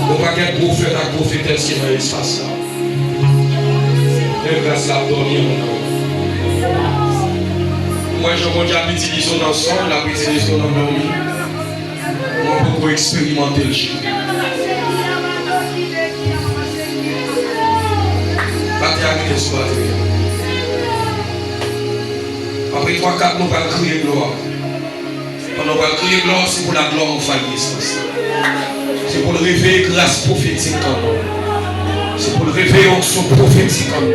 On va qu'être prophète à prophétesse qui est dans l'espace là. Et grâce à dormir maintenant. Moi, je vois qu'il y a utilisé dans son, il a utilisé dans l'homme. On peut expérimenter le chien. Après 3-4, nous allons crier gloire. Quand nous allons crier gloire, c'est pour la gloire en famille. C'est pour le réveil grâce prophétique en nous. C'est pour le réveil onction prophétique en nous.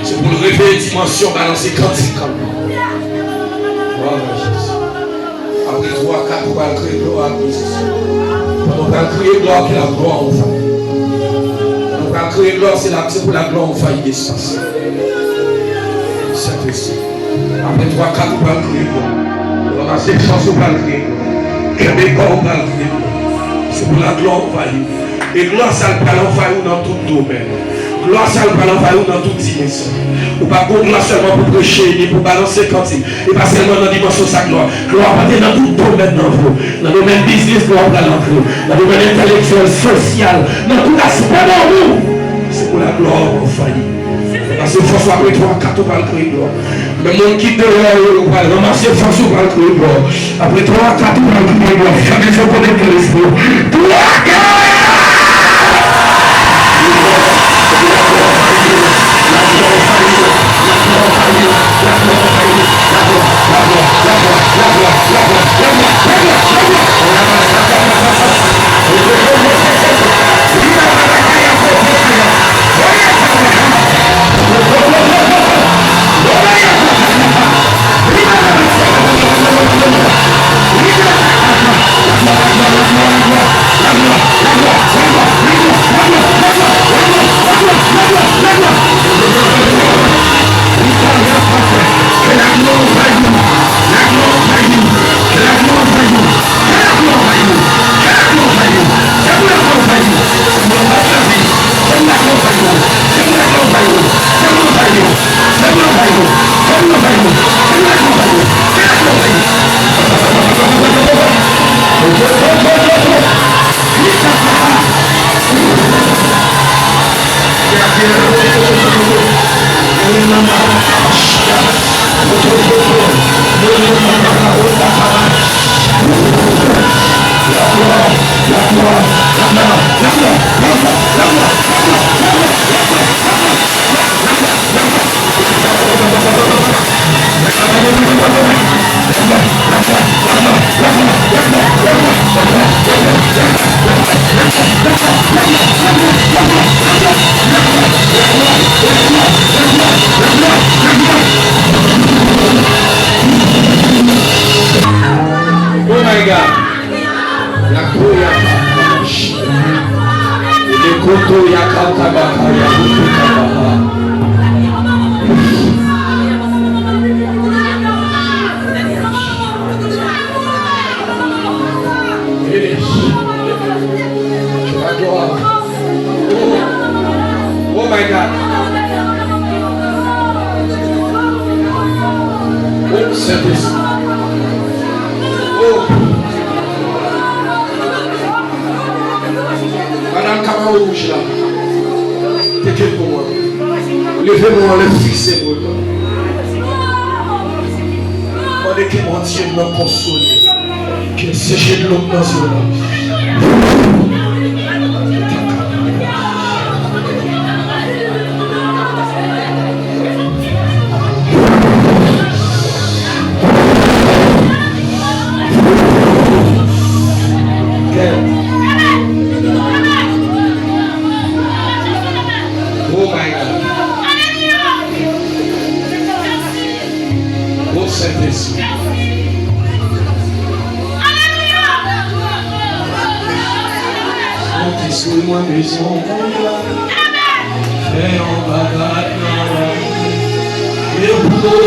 C'est pour le réveil dimension balancée quantique en nous. Voilà Jésus. Après 3-4, nous allons crier gloire. Quand nous allons crier gloire, c'est la gloire en famille. La gloire, c'est pour la gloire en failli d'espace. C'est ça. Après 3-4, on va le crier. On va passer chance, on va le crier. Et les corps, on va le crier. C'est pour la gloire en failli. Et gloire, ça le parle en failli dans tout domaine. Gloire, ça le parle en failli dans toute dimension. Ou pas pour gloire seulement pour prêcher, ni pour balancer quantique. Et pas seulement dans la dimension de sa gloire. Gloire va dans tout domaine dans vous. Dans le domaine business, gloire va dans vous. Dans le domaine intellectuel, social, dans tout aspect dans vous. C'est pour la gloire en failli. Parce que François après 3-4, on va le crier gloire. Le monde qui dehors, on va ramasser François, on va le crier gloire. Après 3-4, on va le crier gloire. Jamais je connais que l'esprit. 3-4! Levez-moi le fixer pour toi. Pendant que mon Dieu m'a consolé, que séché de l'eau dans ce Moi maison, fais en bagarre, et pour